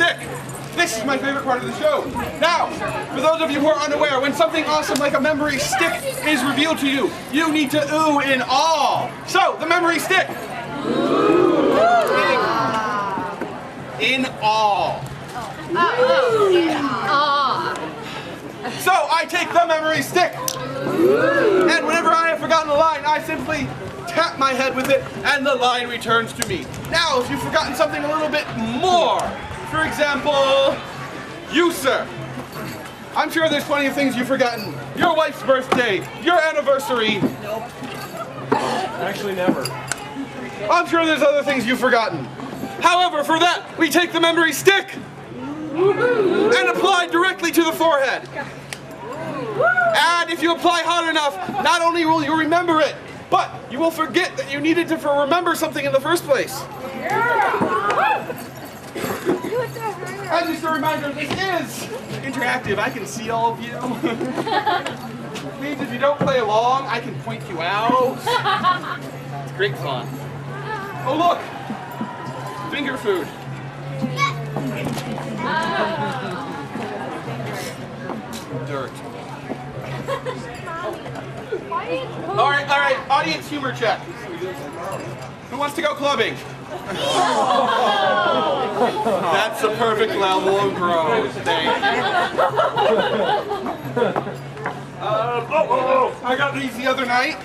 stick. This is my favorite part of the show. Now, for those of you who are unaware, when something awesome like a memory stick is revealed to you, you need to ooh in awe. So, the memory stick. In awe. So, I take the memory stick. And whenever I have forgotten a line, I simply tap my head with it, and the line returns to me. Now, if you've forgotten something a little bit more, for example, you, sir. I'm sure there's plenty of things you've forgotten. Your wife's birthday, your anniversary. Nope. Actually, never. I'm sure there's other things you've forgotten. However, for that, we take the memory stick and apply directly to the forehead. And if you apply hard enough, not only will you remember it, but you will forget that you needed to remember something in the first place. And just a reminder, this is interactive. I can see all of you. Which means if you don't play along, I can point you out. It's great fun. Oh look! Finger food. Dirt. All right, audience humor check. Who wants to go clubbing? That's a perfect level of growth. I got these the other night.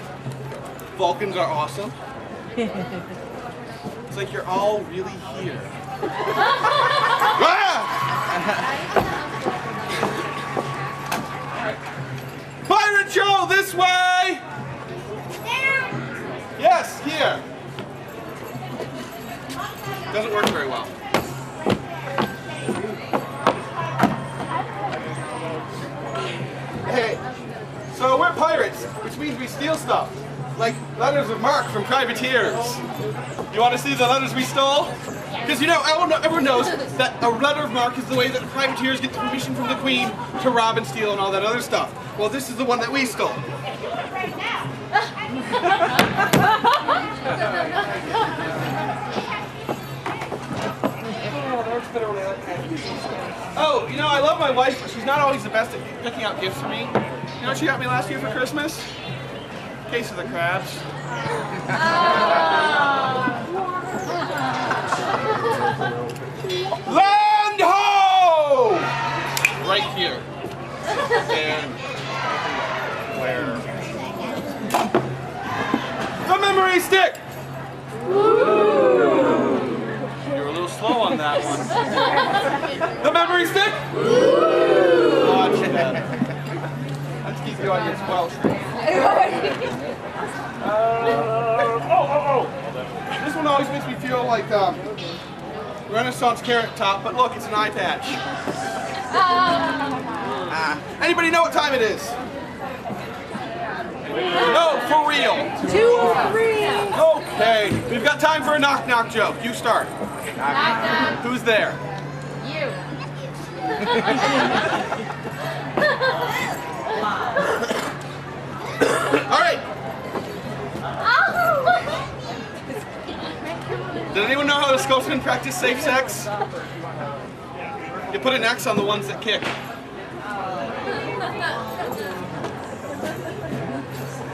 Vulcans are awesome. It's like you're all really here. Pirate show this way! Yes, here. Doesn't work very well. Hey, so we're pirates, which means we steal stuff. Like letters of marque from privateers. You want to see the letters we stole? Because you know, everyone knows that a letter of marque is the way that the privateers get the permission from the Queen to rob and steal and all that other stuff. Well, this is the one that we stole. Oh, you know, I love my wife, but she's not always the best at picking out gifts for me. You know what she got me last year for Christmas? Case of the crabs. Land ho! Right here. And where? The memory stick! You're a little slow on that one. The memory stick? Watch that. Let's keep the audience Welsh. This one always makes me feel like Renaissance carrot top, but look, it's an eye patch. Anybody know what time it is? No, for real. 2-3. Okay, we've got time for a knock-knock joke. You start. Knock-knock. Who's there? You. All right. Does anyone know how the Scotsmen practice safe sex? You put an X on the ones that kick. Hey,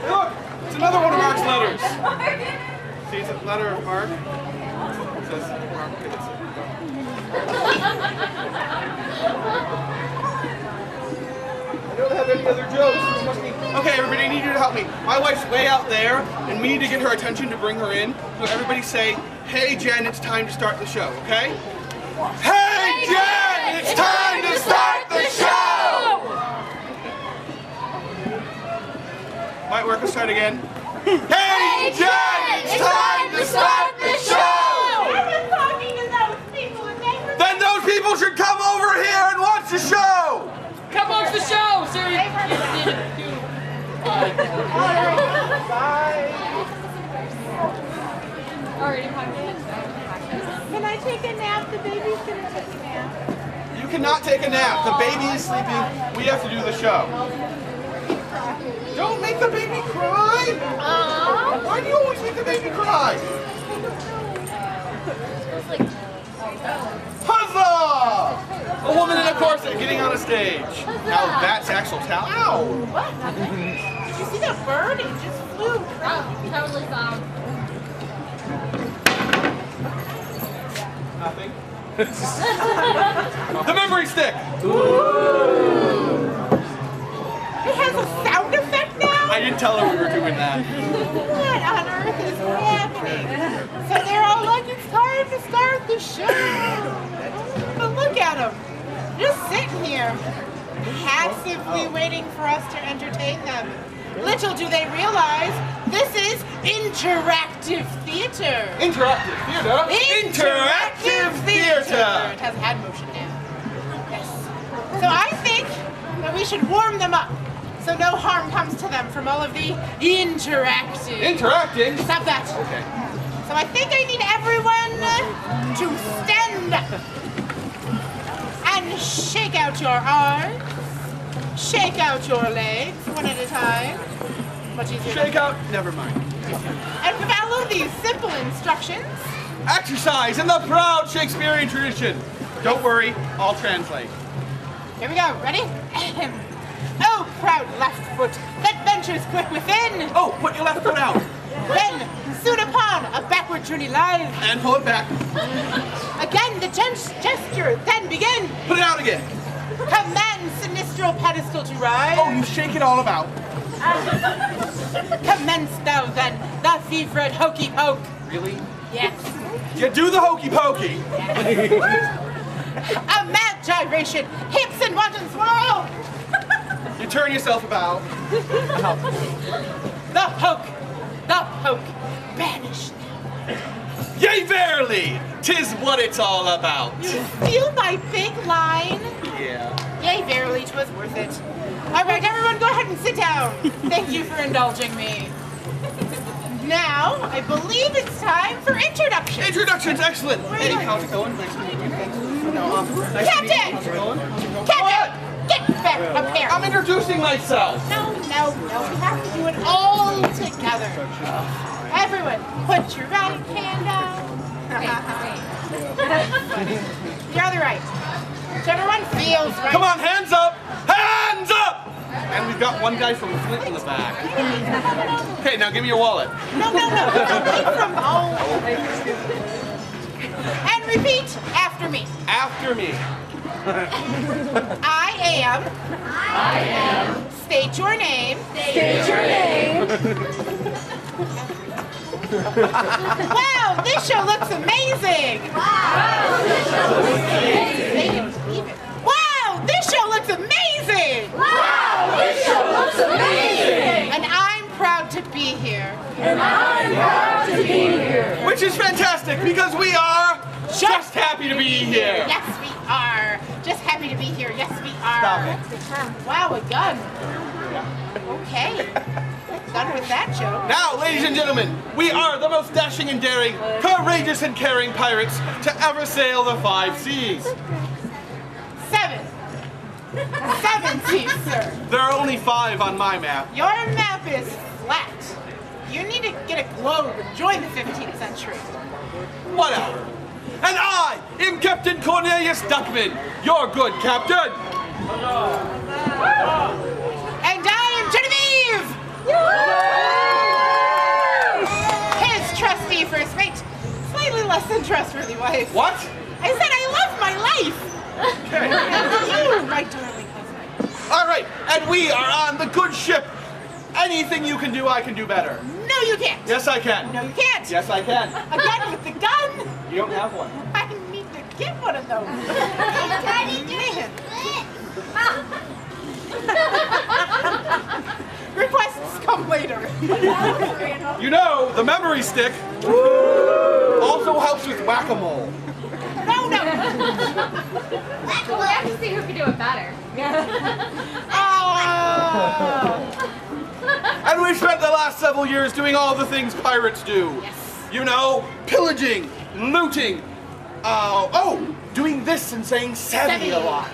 look, it's another one of Mark's letters. See, it's a letter of Mark. It says Mark. I don't have any other jokes. This must be... Okay, everybody, I need you to help me. My wife's way out there, and we need to get her attention to bring her in. So everybody say, "Hey, Jen, it's time to start the show," okay? Hey, Jen, it's time to start the show! Might work, let's start again. Hey, Jen, it's time to start the show! I'm not talking to those people, and they were... Then those people should come over here and watch the show! Come watch the show, Siri. Bye. Already pocket. Can I take a nap? The baby's gonna take a nap. You cannot take a nap. The baby is sleeping. We have to do the show. Don't make the baby cry! Why do you always make the baby cry? Huzzah! getting on a stage. Now that's actual talent. Ow! What? Nothing? Did you see that bird? It just flew. Oh, totally sound. Nothing. The memory stick! It has a sound effect now? I didn't tell her we were doing that. What on earth is happening? So they're all like, it's time to start the show. But look at them. Just sitting here, passively waiting for us to entertain them. Little do they realize, this is interactive theater. Interactive theater? Interactive theater! It has hand motion now. Yes. So I think that we should warm them up so no harm comes to them from all of the interacting. Interacting? Stop that. Okay. So I think I need everyone to stand up and shake out your arms, shake out your legs, one at a time. Much easier. Shake out, never mind. And follow these simple instructions. Exercise in the proud Shakespearean tradition. Don't worry, I'll translate. Here we go. Ready? Oh, proud left foot that ventures quick within. Oh, put your left foot out. Then, soon upon a backward journey lies. And pull it back. Again, the gesture, then begin. Put it out again. Command sinistral pedestal to rise. Oh, you shake it all about. Commence thou then, the fevered hokey poke. Really? Yes. You do the hokey pokey. A mad gyration, hips and wanton swirl. You turn yourself about. The poke, banish now. Yea, verily, 'tis what it's all about. You feel my big line? Yeah. Yea, verily, 'twas worth it. All right, everyone, go ahead and sit down. Thank you for indulging me. Now, I believe it's time for introductions. Introduction's excellent. Where are Hey, you how's it going? Nice to meet you. Thanks. No, nice to meet you. Captain! How's it going? Captain, get back up here. I'm introducing myself. No, we have to do it all together. Everyone, put your right hand out. Your other right. Whichever one feels right. Come on, hands up! Hands up! And we've got one guy from Flint in the back. Okay, now give me your wallet. No. Away from home. And repeat after me. After me. I am. State your name. Wow, this show looks amazing. Wow, this show looks amazing. And I'm proud to be here. Which is fantastic because we are just happy to be here. Yes, we are. Just happy to be here. Yes, we are. Stop it. Wow, a gun. Okay. Done with that joke. Now, ladies and gentlemen, we are the most dashing and daring, courageous and caring pirates to ever sail the 5 seas. 7 seas, sir. There are only 5 on my map. Your map is flat. You need to get a globe and join the 15th century. Whatever. And I am Captain Cornelius Duckman, your good captain. And I am Genevieve! His trusty first mate, slightly less than trustworthy wife. What? I said I love my life! Okay. And you, my darling husband. All right, and we are on the good ship. Anything you can do, I can do better. No, you can't. Yes, I can. No, you can't. Yes, I can. Again, with the gun. You don't have one. I need to get one of those. Requests come later. You know, the memory stick also helps with whack-a-mole. No. Well, we have to see who can do it better. And we've spent the last several years doing all the things pirates do. Yes. You know, pillaging, looting, doing this and saying "savvy" a lot.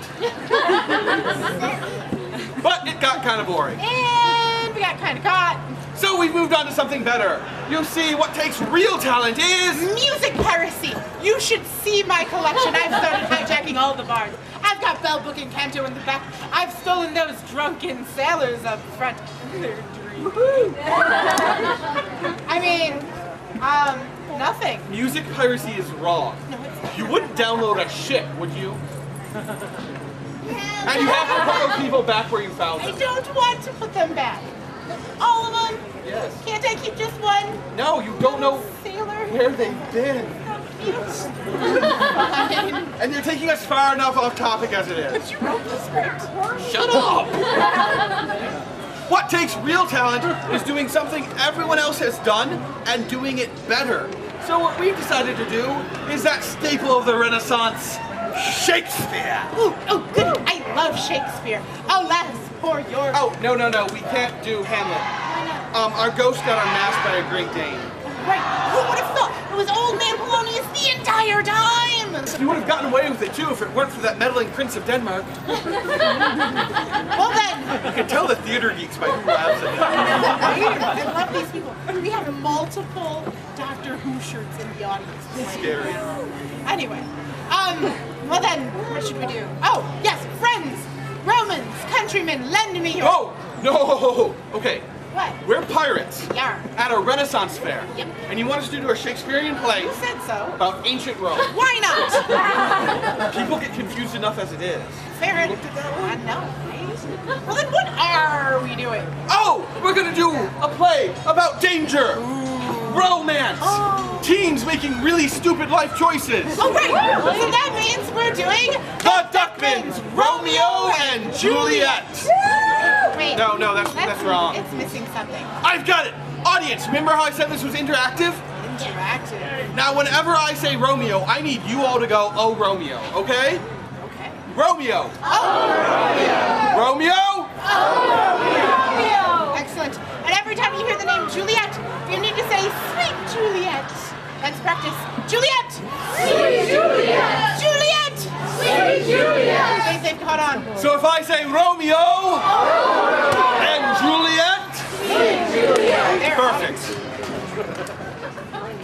But it got kind of boring. And we got kind of caught. So we've moved on to something better. You see, what takes real talent is... Music piracy. You should see my collection. I've started hijacking all the bars. I've got bell book and canto in the back. I've stolen those drunken sailors up front. They're drinking. I mean, nothing. Music piracy is wrong. No, it's not. You wouldn't download a ship, would you? And you have to put those people back where you found I them. don't want to put them back. All of them? Yes. Can't I keep just one No, you don't know sailor? where they've been. Fine. And you're taking us far enough off topic as it is. You wrote the script. Shut up! What takes real talent is doing something everyone else has done and doing it better. So what we've decided to do is that staple of the Renaissance, Shakespeare. Ooh, oh, good. I love Shakespeare. Alas, poor York. Oh, no, we can't do Hamlet. Our ghost got unmasked by a Great Dane. Right. Who would have thought it was old man Polonius the entire time? You would have gotten away with it too if it weren't for that meddling Prince of Denmark. Well then, You can tell the theater geeks by who laughs at them. I love these people. We have multiple Doctor Who shirts in the audience. Scary. Anyway, well then, what should we do? Oh, yes, friends, Romans, countrymen, lend me your... Oh, no. Okay, What? we're pirates Yar. at a Renaissance fair. Yep. And you want us to do a Shakespearean play Who said so? about ancient Rome. Why not? People get confused enough as it is. Fair enough. I know, right? Well then, what are we doing? Oh, we're gonna do a play about danger, romance, teens making really stupid life choices. Oh, right. So that means we're doing... The Duckmans, Romeo and Juliet. Wait. No, that's wrong. It's missing something. I've got it. Audience, remember how I said this was interactive? Interactive. Now, whenever I say Romeo, I need you all to go, oh, Romeo, okay? Okay. Romeo. Romeo. Excellent. And every time you hear the name Juliet, you need to say, sweet Juliet. Let's practice. Juliet! Sweet Juliet! Juliet! Sweet Juliet! Stay safe, hold on. So if I say Romeo and Juliet, There. perfect.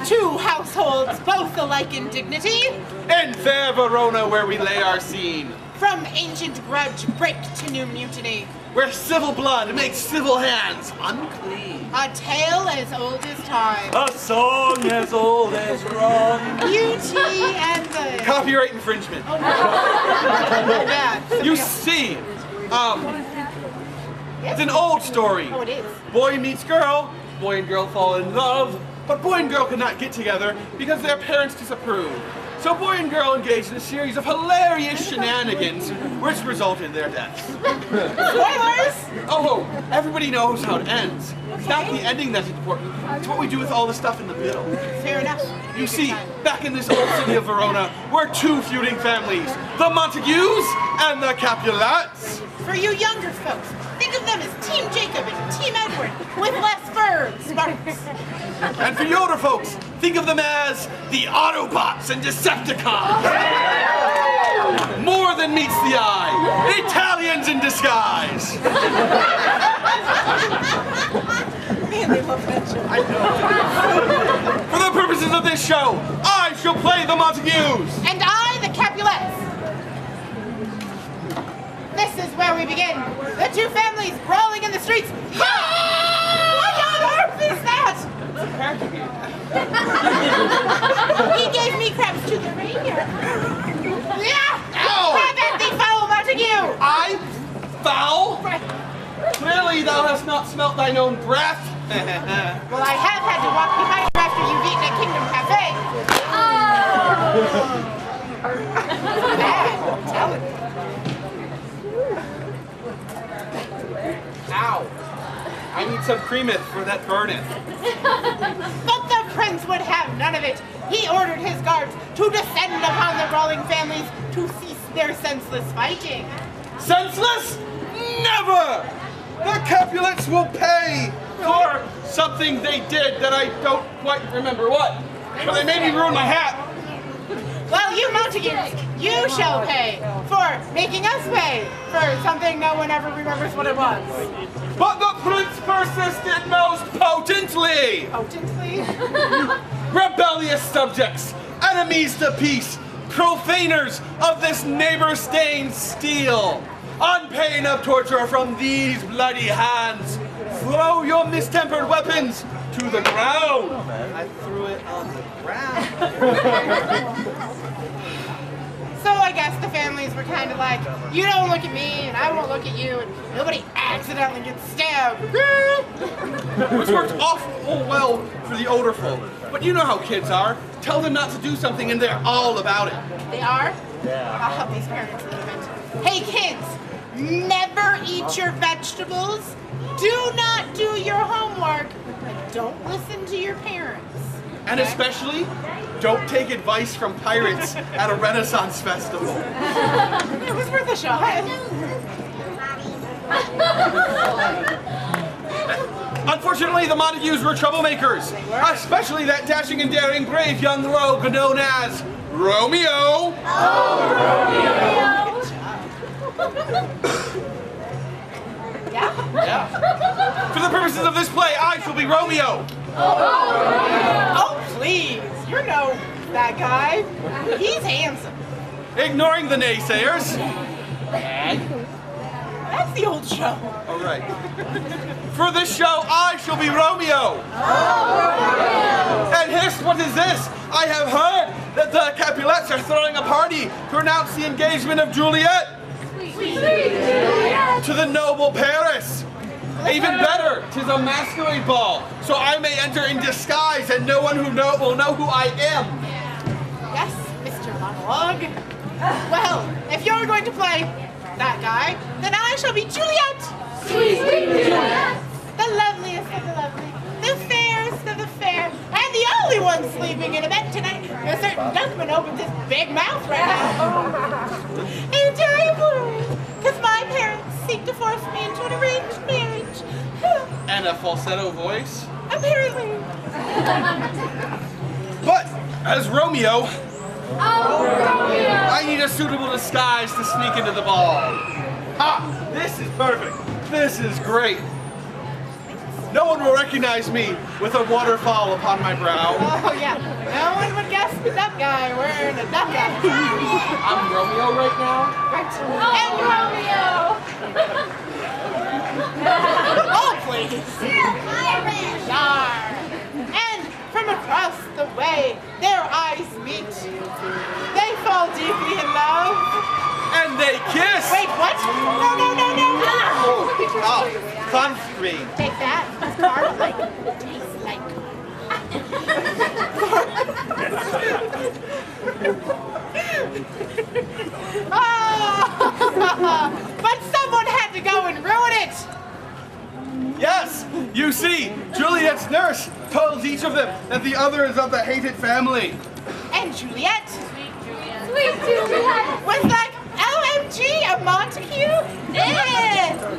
Two households, both alike in dignity. In fair Verona, where we lay our scene, From ancient grudge, break to new mutiny. where civil blood makes civil hands unclean. A tale as old as time. A song as old as Rome. Beauty and the... Copyright infringement. Yeah. You see, it's an old story. Oh, it is. Boy meets girl, boy and girl fall in love, but boy and girl cannot get together because their parents disapprove. So boy and girl engage in a series of hilarious shenanigans, which result in their deaths. Spoilers! Oh, everybody knows how it ends. It's not the ending that's important, it's what we do with all the stuff in the middle. Fair enough. You see, back in this old city of Verona, were two feuding families, the Montagues and the Capulets. For you younger folks, think of them as Team Jacob and Team Edward, with less fur and sparks. And for you older folks, think of them as the Autobots and Decepticons. More than meets the eye, Italians in disguise. Man, they love that show. I know. For the purposes of this show, I shall play the Montagues. And I, the Capulets. This is where we begin. The two families brawling in the streets. What on earth is that? He gave me crabs to the reindeer. Yeah! Ow! Grab at thee, foul Montague! I? Foul? Right. Clearly thou hast not smelt thine own breath. Well, I have had to walk behind you after you've eaten at Kingdom Cafe. Bad, I'm telling you. Ow. I need some creameth for that burneth. But the prince would have none of it. He ordered his guards to descend upon the brawling families to cease their senseless fighting. Senseless? Never! The Capulets will pay for something they did that I don't quite remember what. But they made me ruin my hat. Well, you Montagues, you shall pay for making us pay for something no one ever remembers what it was. But the prince persisted most potently. Potently? Rebellious subjects, enemies to peace, profaners of this neighbor-stained steel, on pain of torture from these bloody hands, throw your mistempered weapons to the ground. I threw it on the ground. So I guess the families were kind of like, you don't look at me and I won't look at you, and nobody accidentally gets stabbed. Which worked awful well for the older folk. But you know how kids are. Tell them not to do something and they're all about it. They are? Yeah. I'll help these parents leave it. Hey kids, never eat your vegetables. Do not do your homework. And don't listen to your parents. And especially, don't take advice from pirates at a Renaissance festival. It was worth a shot. Unfortunately, the Montagues were troublemakers, especially that dashing and daring brave young rogue known as Romeo. Yeah. For the purposes of this play, I shall be Romeo. Oh, please. You know that guy. He's handsome. Ignoring the naysayers. That's the old show. All right. For this show, I shall be Romeo. And here's what is this? I have heard that the Capulets are throwing a party to announce the engagement of Juliet to the noble Paris. Even better, 'tis a masquerade ball, so I may enter in disguise and no one who will know who I am. Yes, Mr. Monologue. Well, if you're going to play that guy, then I shall be Juliet. Sweet Juliet. The loveliest of the lovely, the fairest of the fair, and the only one sleeping in a bed tonight. A certain gentleman opens his big mouth right now. And I worry, because my parents seek to force me into an arranged marriage. And a falsetto voice. Apparently. But, as Romeo, Romeo. I need a suitable disguise to sneak into the ball. Ha! This is perfect. This is great. No one will recognize me with a waterfall upon my brow. Oh yeah, no one would guess the duck guy wearing a duck guy. I'm Romeo right now. Right. And Romeo. Oh please. Yar. And from across the way, their eyes meet. They fall deeply in love. And they kiss. Wait, what? No. Oh, sunscreen. Take that. Carb like. Tastes like. Oh, but someone had to go and ruin it. Yes, you see, Juliet's nurse tells each of them that the other is of the hated family. And Juliet Sweet Juliet. was like, OMG, a Montague?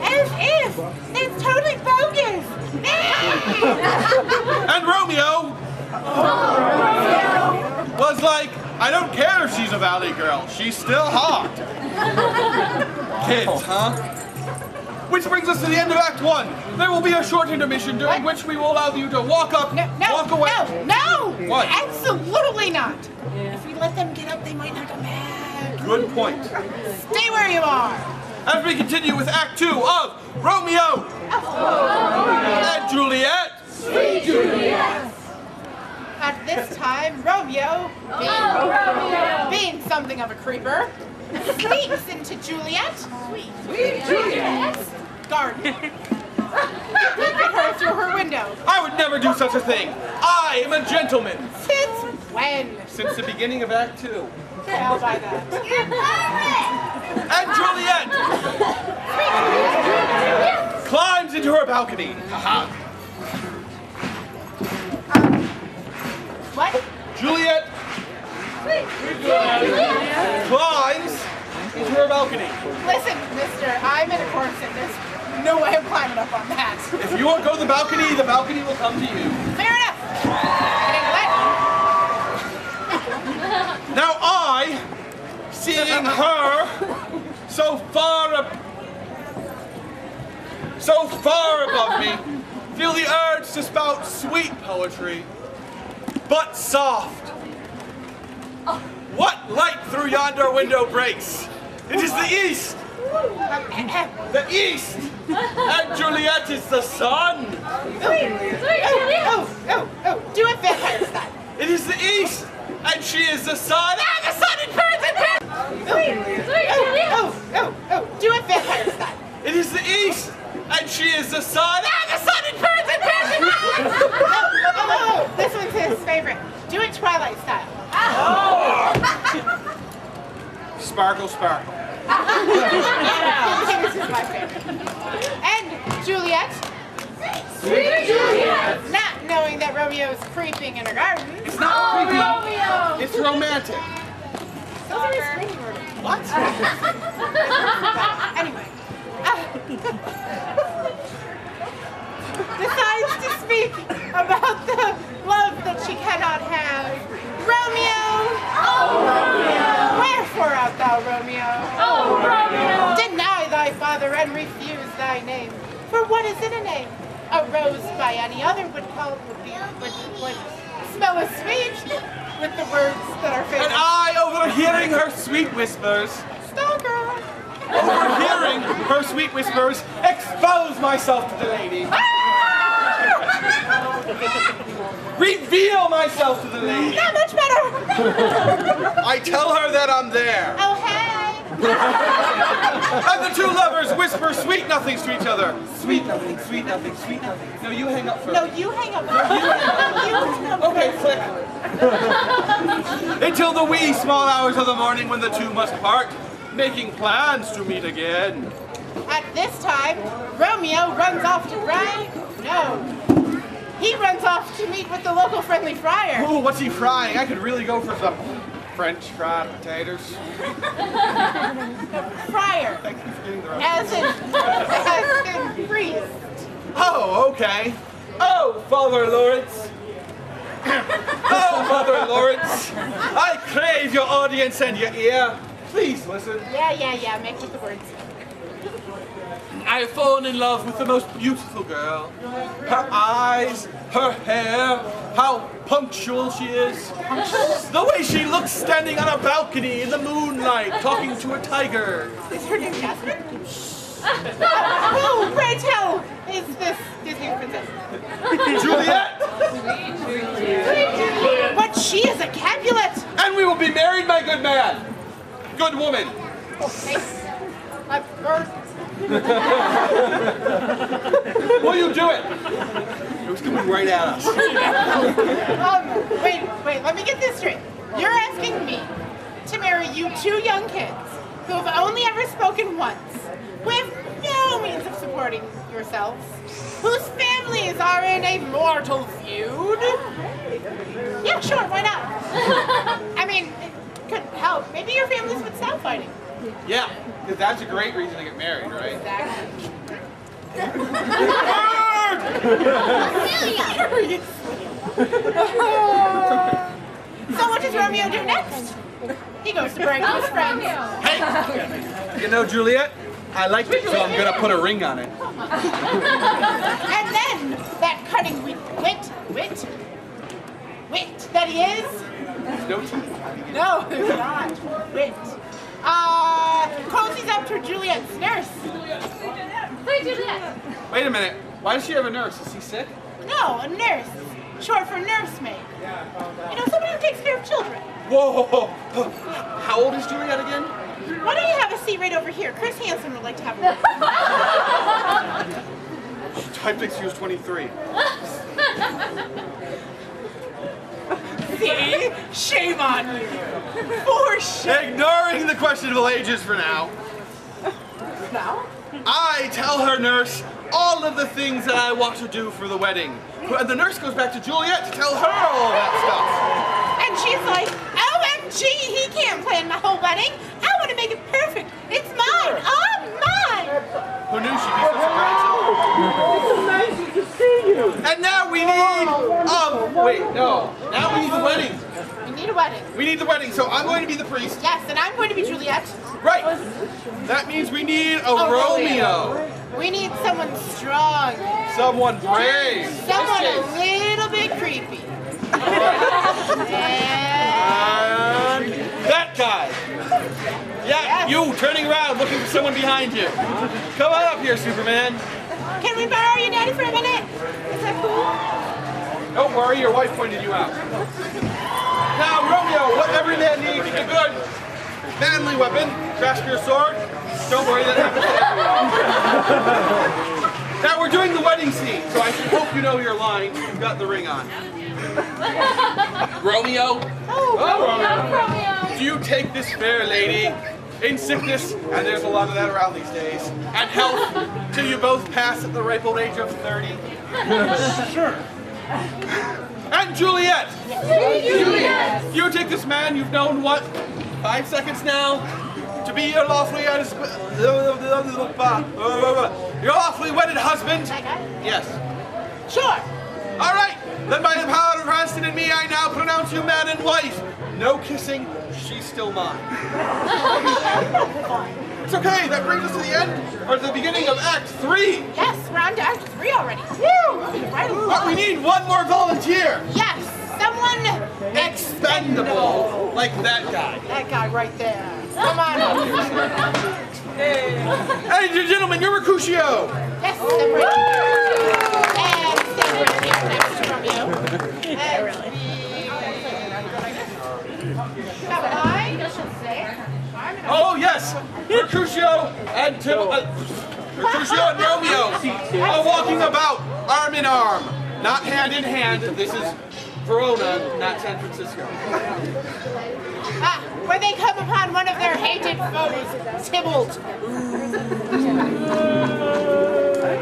As if. It's totally bogus. And Romeo was like, I don't care if she's a valley girl, she's still hot. Kids, huh? Which brings us to the end of Act 1. There will be a short intermission during which we will allow you to walk up, walk away. No! What? Absolutely not! If we let them get up, they might not come back. Good point. Stay where you are! As we continue with Act 2 of Romeo and Juliet. Sweet Juliet. At this time, Romeo, being something of a creeper, sneaks into Juliet. Sweet Juliet's garden. Peek at her through her window. I would never do such a thing. I am a gentleman. Since when? Since the beginning of Act 2. I'll buy that. And Juliet climbs into her balcony. What? Juliet climbs into her balcony. Listen, mister, I'm in a corset. There's no way I'm climbing up on that. If you won't go to the balcony will come to you. Fair enough. Now I, seeing her so far above me, feel the urge to spout sweet poetry, but soft. What light through yonder window breaks? It is the east! The east! And Juliet is the sun! Oh, do it vampire style. It is the east! And she is the sun! Ah, the sun in birds and Do it vampire style. It is the east! And she is the sun! Ah, the sun in birds and This one's his favorite. Do it Twilight style. Sparkle, sparkle. This is my favorite. And Juliet. Sweet Juliet. Not knowing that Romeo is creeping in her garden. It's not creepy. Romeo. It's romantic. Those are his screaming words. What? Anyway. Decides to speak about the love that she cannot have. Romeo! Oh, Romeo. Wherefore art thou, Romeo? Oh, Romeo. Deny thy father and refuse thy name. For what is in a name? A rose by any other would smell as sweet with the words that are And famous. I, overhearing her sweet whispers, Stalker! overhearing her sweet whispers, expose myself to the lady. Reveal myself to the lady. Not much better! I tell her that I'm there. Oh, hey! And the two lovers whisper sweet nothings to each other. Sweet nothing, sweet nothing, sweet nothing. No, you hang up first. No, you hang up. Okay, click. Until the wee small hours of the morning when the two must part, making plans to meet again. At this time, Romeo runs off to bride. No. He runs off to meet with the local friendly friar. Ooh, what's he frying? I could really go for some French fried potatoes. Friar. Thank you for getting the right. As in priest. Oh, okay. Oh, Father Lawrence. Oh, Father Lawrence. I crave your audience and your ear. Please listen. Yeah, make with the words. I have fallen in love with the most beautiful girl. Her eyes, her hair, how punctual she is. The way she looks standing on a balcony in the moonlight talking to a tiger. Is her name Jasmine? Who, pray tell, is this Disney princess? Juliet! But she is a Capulet! And we will be married, my good man. Good woman. Will you do it? It was coming right at us. Wait, let me get this straight. You're asking me to marry you two young kids who have only ever spoken once, who have no means of supporting yourselves, whose families are in a mortal feud? Yeah, sure, why not? I mean, it could help. Maybe your families would stop fighting. Yeah, because that's a great reason to get married, right? Exactly. So what does Romeo do next? He goes to brag to his friends. Hey, you know, Juliet, I like it, so I'm gonna put a ring on it. And then that cunning wit that he is. No teeth. No, it's not. Wit. Cozies up to Juliet's nurse. Sweet Juliet. Wait a minute. Why does she have a nurse? Is he sick? No, a nurse. Short for nursemaid. You know, somebody who takes care of children. Whoa. How old is Juliet again? Why don't you have a seat right over here? Chris Hansen would like to have a I think she was 23. See? Shame on you. For shame. Ignoring the questionable ages for now. Now? I tell her nurse all of the things that I want to do for the wedding. And the nurse goes back to Juliet to tell her all that And she's like, OMG, he can't plan my whole wedding. I want to make it perfect. It's mine. Oh, mine. stuff. Who knew she'd be such a grandson? It's amazing to see you. And now we need, wait, no. Now we need the wedding. We need a wedding. We need the wedding, so I'm going to be the priest. Yes, and I'm going to be Juliet. Right. That means we need a Romeo. We need someone strong. Someone brave. Someone a little bit creepy. And And guy. Yeah, you turning around looking for someone behind you. Come on up here, Superman. Can we borrow your daddy for a minute? Is that cool? Don't worry, your wife pointed you out. Now, Romeo, what every man needs is a good, manly weapon. Grasp your sword. Don't worry, that happens to everyone. Now, we're doing the wedding scene, so I hope you know your lines. You've got the ring on. Romeo? Romeo. Do you take this fair lady in sickness, and there's a lot of that around these days, and health, till you both pass at the ripe old age of 30? Sure. And Juliet! Juliet. You take this man you've known, what, 5 seconds now? To be your lawfully wedded husband? Yes. Sure. All right, then by the power vested in me, I now pronounce you man and wife. No kissing, she's still mine. It's okay, that brings us to the end, or to the beginning of Act 3. Yes, we're on to Act 3 already. Woo! Right along. But we need one more volunteer. Yes, someone Expendable, like that guy. That guy right there. Come on up. Ladies and gentlemen, you're Mercutio. Yes, step right here. And step right here next to Romeo. Oh yes, Mercutio and Mercutio and Romeo are walking about arm in arm, not hand in hand. This is Verona, not San Francisco. Where they come upon one of their hated foes, Tybalt,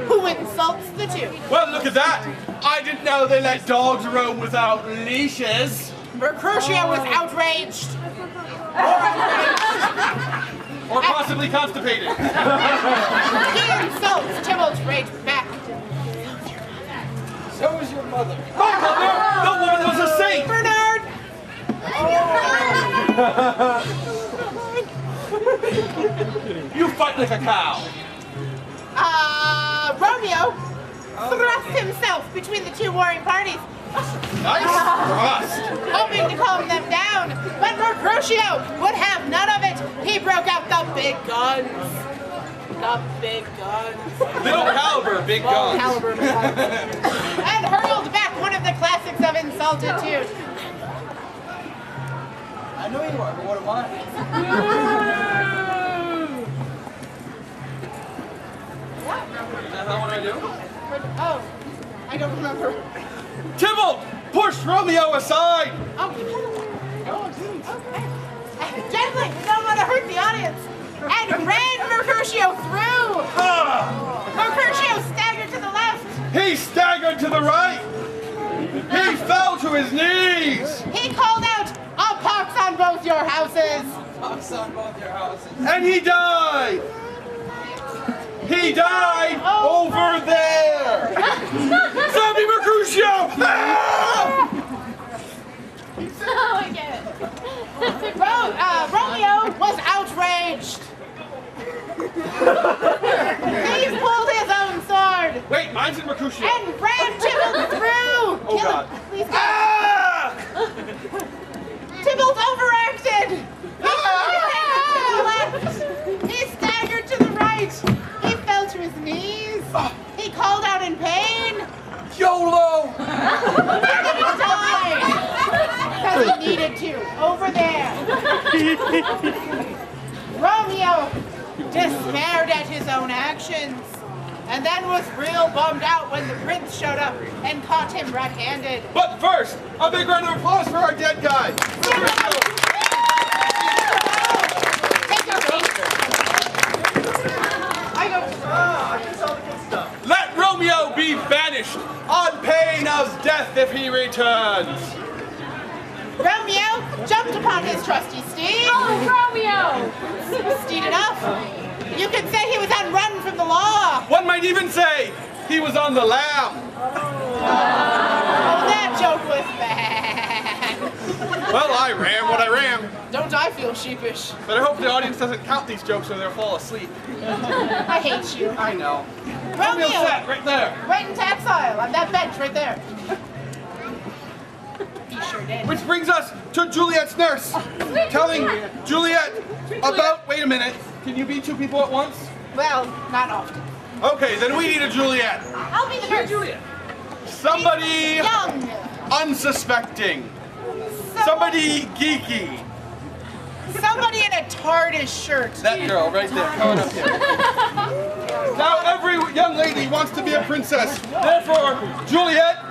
who insults the two. Well, look at that. I didn't know they let dogs roam without leashes. Mercutio was outraged. Or possibly constipated. He insults Tybalt's rage back. So is your mother. My mother? The woman was a saint. Bernard! You fight like a cow. Romeo thrust himself between the two warring parties, Nice thrust. hoping to calm them down. But Mercutio would have none of it. He broke out the big guns. The big guns. Little caliber, big Small guns. caliber guns. And hurled back one of the classics of insultitude. I know you are, but what am I? Is that not what I do? Oh, I don't remember. Tybalt, push Romeo aside. Oh, okay. Gently, we don't want to hurt the audience. And ran Mercutio through. Mercutio staggered to the left. He staggered to the right. He fell to his knees. He called out, "A pox on both your houses." Pox on both your houses. And he died. He died over there. Zombie Mercutio. Ah! Oh, I get it. Romeo was outraged. He pulled his own sword Wait, mine's in Mercutio. and ran Tybalt through. Oh, God. Please go. Ah! Tybalt overacted. He staggered to the left. He staggered to the right. He fell to his knees. He called out in pain. YOLO! And then he died. Because he needed to. Over there. Romeo despaired at his own actions. And then was real bummed out when the prince showed up and caught him red-handed. But first, a big round of applause for our dead guy. Take your seat. I go. Let Romeo be banished on pain of death if he returns. Romeo jumped upon his trusty steed. Oh, Romeo. Steed enough. You could say he was on run from the law. One might even say he was on the lamb. Oh, that joke was bad. Well, I ram what I ram. Don't I feel sheepish? But I hope the audience doesn't count these jokes or they'll fall asleep. I hate you. I know. Romeo, Romeo sat right there. right in taxile on that bench right there. He sure Which brings us to Juliet's nurse, telling Juliet about, wait a minute, can you be two people at once? Well, not often. Okay, then we need a Juliet. I'll be the nurse. Juliet. Somebody Young. unsuspecting. Somebody geeky. Somebody in a TARDIS shirt. That girl right there, coming up here. Now every young lady wants to be a princess. Therefore, Juliet,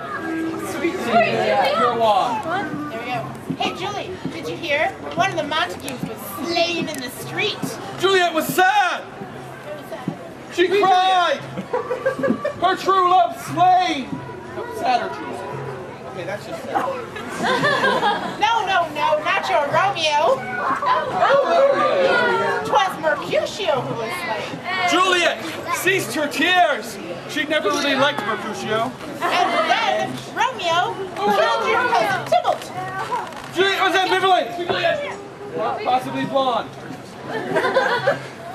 your wand. There we go. Hey, Julie, did you hear? One of the Montagues was slain in the street. Juliet was sad. She cried. Her true love slain. Sad or true? Okay, that's just sad. No, not your Romeo. 'Twas Mercutio who was slain. Juliet ceased her tears. She never really liked Mercutio. And then Romeo killed your cousin Tybalt. Juliet was ambivalent. Possibly blonde.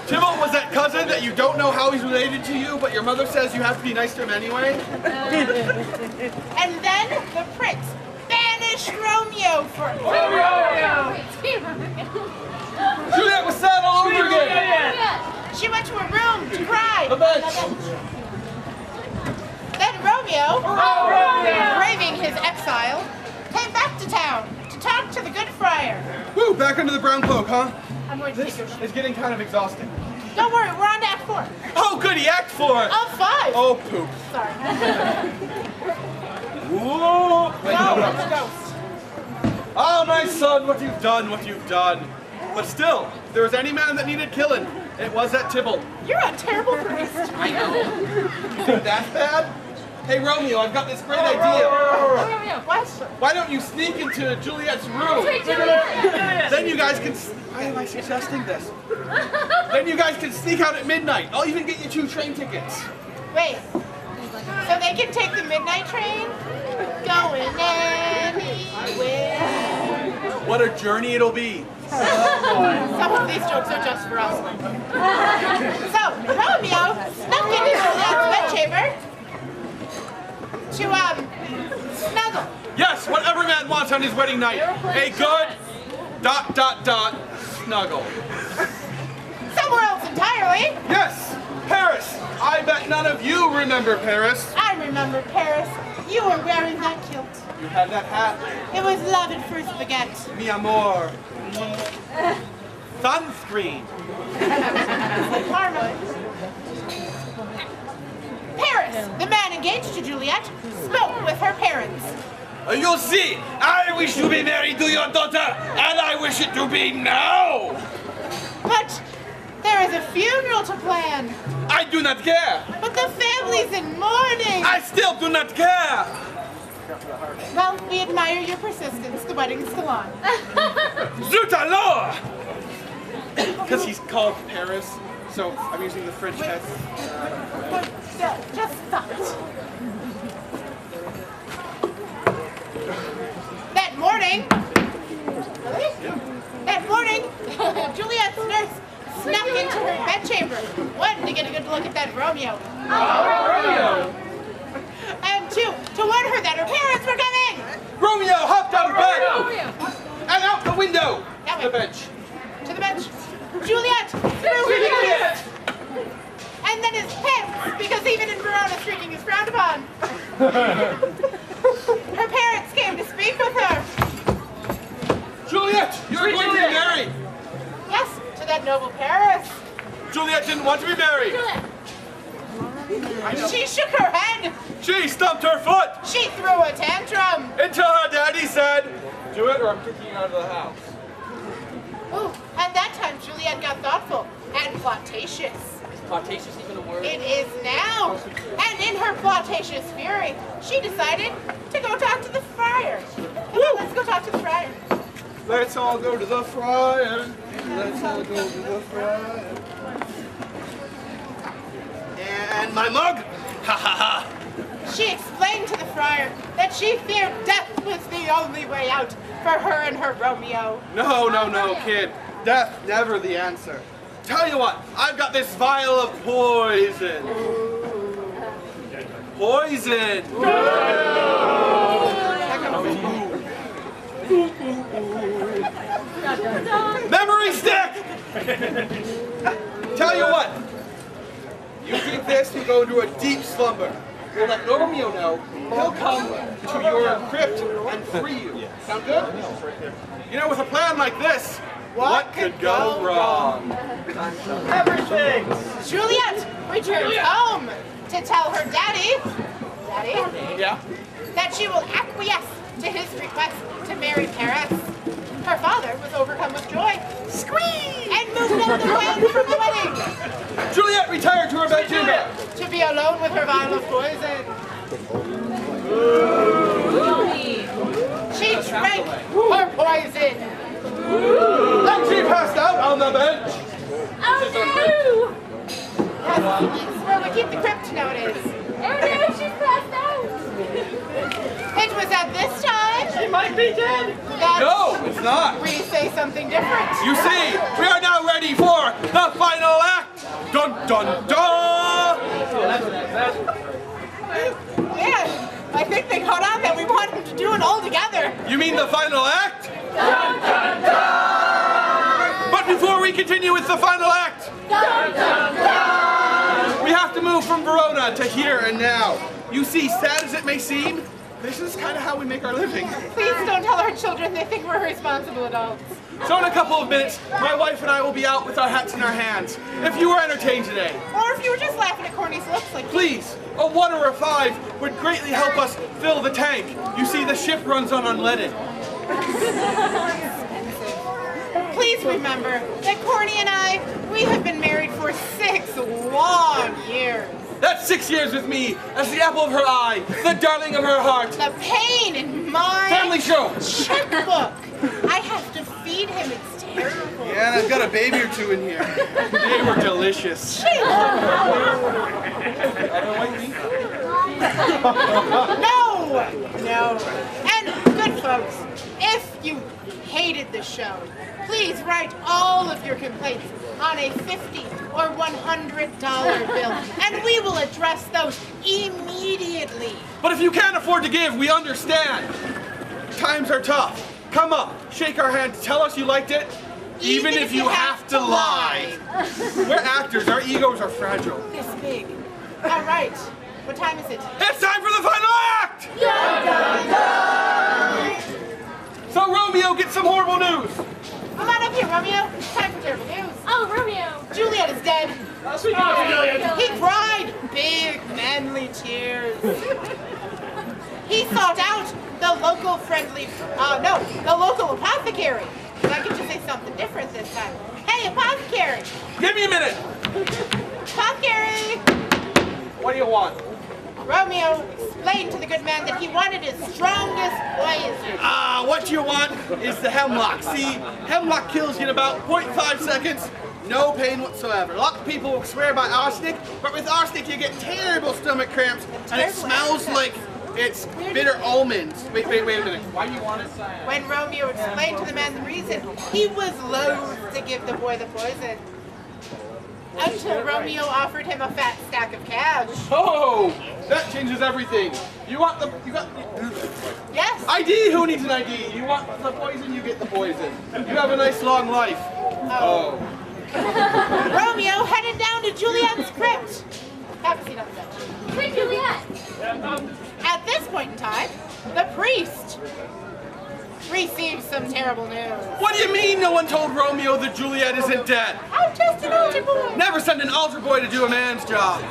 Tybalt was that cousin that you don't know how he's related to you, but your mother says you have to be nice to him anyway. And then the prince banished Romeo for Juliet was sad all over again. She went to her room to cry. The bench. Then Romeo, braving his exile, came back to town to talk to the good friar. Woo, back under the brown cloak, huh? I'm going to This take your is getting kind of exhausting. Don't worry, we're on to Act 4. Oh, goody, Act 4. Of 5. Oh, poop. Sorry. Whoa. Wait, No, no. it's a ghost. Oh, my son, what you've done, what you've done. But still, if there was any man that needed killing, it was that Tybalt. You're a terrible priest. I know. You think that's bad? Hey, Romeo, I've got this great idea. What? Why don't you sneak into Juliet's room? Then you guys can... Why am I suggesting this? Then you guys can sneak out at midnight. I'll even get you 2 train tickets. Wait. So they can take the midnight train? Going anywhere. What a journey it'll be. Some of these jokes are just for us. So, Romeo snuck into Juliet's bedchamber to, snuggle. Yes, what every man wants on his wedding night. A good... ... snuggle. Somewhere else entirely. Yes, Paris. I bet none of you remember Paris. I remember Paris. You were wearing that kilt. You had that hat. It was love at first baguette. Mi amor. Sunscreen. Karma. Paris, the man engaged to Juliet, spoke with her parents. You see, I wish to be married to your daughter, and I wish it to be now. But there is a funeral to plan. I do not care. But the family's in mourning. I still do not care. Well, we admire your persistence. The wedding's still on. Zut alors! Because he's called Paris, so I'm using the French S. Just stop it. That morning, Juliet's nurse snuck into her bedchamber. 1, to get a good look at that Romeo. And 2, to warn her that her parents were coming. Romeo hopped out of bed and out the window. That The way. bench. To the bench. Juliet threw her kiss. And then his pants, because even in Verona, streaking is frowned upon. Her parents came to speak with her. Juliet, you're going to be married. Yes, to that noble Paris. Juliet didn't want to be married. She shook her head. She stumped her foot She threw a tantrum. until her daddy said, "Do it or I'm kicking you out of the house." Ooh, and that time Juliet got thoughtful and flirtatious. Flirtatious even a word? It is now. And in her flirtatious fury, she decided to go talk to the friar. Come on, let's go talk to the friar. Let's all go to the friar. Let's all go to the friar. And my mug? Ha ha ha. She explained to the friar that she feared death was the only way out for her and her Romeo. No, kid. Death never the answer. Tell you what, I've got this vial of poison. Poison. Memory stick! Tell you what. You drink this, you go into a deep slumber. We'll let Romeo know. He'll come to your crypt and free you. Sound good? You know, with a plan like this, what could go wrong? Everything! Juliet returns home to tell her daddy, Yeah? that she will acquiesce to his request to marry Paris. Her father was overcome with joy. Squeeze! And moved out the way from the wedding Juliet retired to her bedchamber. to be alone with her vial of poison. She drank her poison. And she passed out on the bench. Oh That's where we keep the crypt nowadays. no! Oh no, she's passed out! It was at this time She might be dead! that No, it's not. we say something different. You see, we are now ready for the final act. Dun dun dun! Man, I think they caught on that we wanted to do it all together. You mean the final act? But before we continue with the final act, we have to move from Verona to here and now. You see, sad as it may seem, this is kind of how we make our living. Please don't tell our children they think we're responsible adults. So in a couple of minutes, my wife and I will be out with our hats in our hands. If you were entertained today, Or if you were just laughing at Corny's looks like please, a 1 or a 5 would greatly help us fill the tank. You see, the ship runs on unleaded. Please remember that Corny and I, we have been married for 6 long years. That's 6 years with me as the apple of her eye, the darling of her heart. The pain in my Family show. checkbook. I have to feed him. It's terrible. Yeah, and I've got a baby or 2 in here. They were delicious. No. And good folks, if you hated the show, please write all of your complaints on a $50 or $100 bill, and we will address those immediately. But if you can't afford to give, we understand. Times are tough. Come up, shake our hand, tell us you liked it, even if you have to lie. We're actors, our egos are fragile. This big. All right. What time is it? It's time for the final act! So Romeo, get some horrible news. Come on up here, Romeo. It's time for terrible news. Oh, Romeo! Juliet is dead. He cried big, manly tears. He sought out the local the local apothecary. I can just say something different this time. Hey, apothecary! Give me a minute. Apothecary! What do you want? Romeo explained to the good man that he wanted his strongest poison. What you want is the hemlock. See, hemlock kills you in about 0.5 seconds. No pain whatsoever. A lot of people will swear by arsenic, but with arsenic you get terrible stomach cramps, and it smells like it's bitter almonds. Wait a minute. Why do you want it? When Romeo explained to the man the reason, he was loath to give the boy the poison. Until Romeo offered him a fat stack of cash. Oh, that changes everything. You got Yes. ID? Who needs an ID? You want the poison, you get the poison. You have a nice long life. Oh. Romeo headed down to Juliet's crypt. Have a seat on the bench. Quick, Juliet! At this point in time, the priest received some terrible news. What do you mean no one told Romeo that Juliet isn't dead? I'm just an altar boy. Never send an altar boy to do a man's job.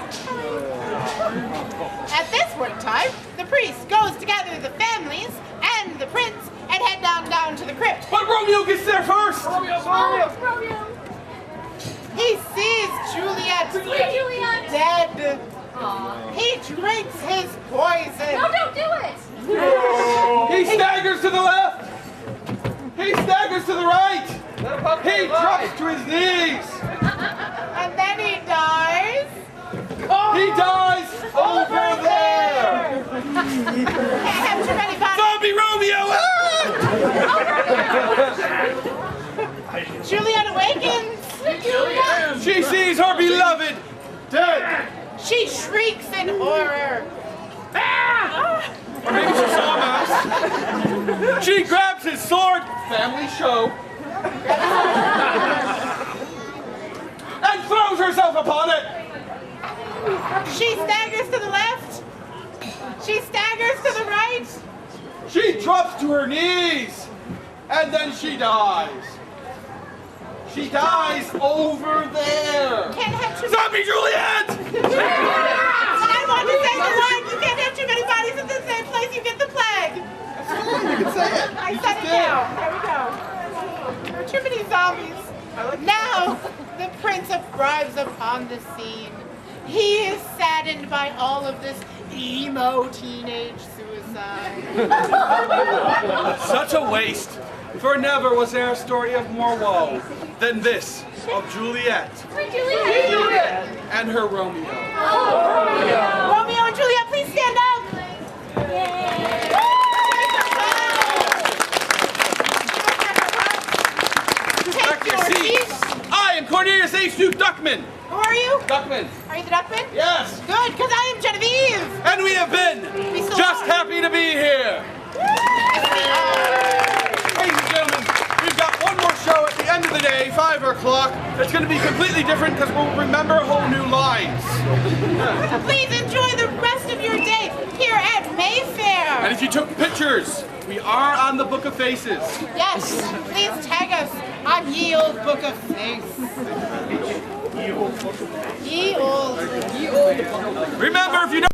At this point in time, the priest goes to gather the families and the prince and head down to the crypt. But Romeo gets there first! Oh, Romeo! He sees Juliet Juliet! dead. Aw. He drinks his poison. No, don't do it! He staggers to the left! He staggers to the right! He drops to his knees! And then he dies. He dies over there! Have too many bodies. Zombie Romeo! Juliet awakens. She sees her beloved dead! She shrieks in horror. Or maybe she saw a mouse. She grabs his sword, family show, and throws herself upon it. She staggers to the left. She staggers to the right. She drops to her knees, and then she dies. She dies over there. Can't have too Zombie Juliet! I want to say the line. You can't have too many bodies in the same place. You get the plague. You can say it. I said it now. There we go. There are too many zombies. Now, the Prince arrives upon the scene. He is saddened by all of this emo teenage suicide. Such a waste, for never was there a story of more woe than this of Juliet Juliet. and her Romeo. Romeo and Juliet, please stand up. Back to your seats. I am Cornelius H. Duke Duckman. Who are you? Duckman. Are you the Duckman? Yes. Good, because I am Genevieve. And we have been just happy to be here. Ladies and gentlemen, we've got one more show at the end of the day, 5 o'clock. It's going to be completely different because we'll remember whole new lines. Please enjoy the rest of your day here at Mayfair. And if you took pictures, we are on the Book of Faces. Yes, please tag us on Ye Old Book of Face. Ye Old. Remember, if you don't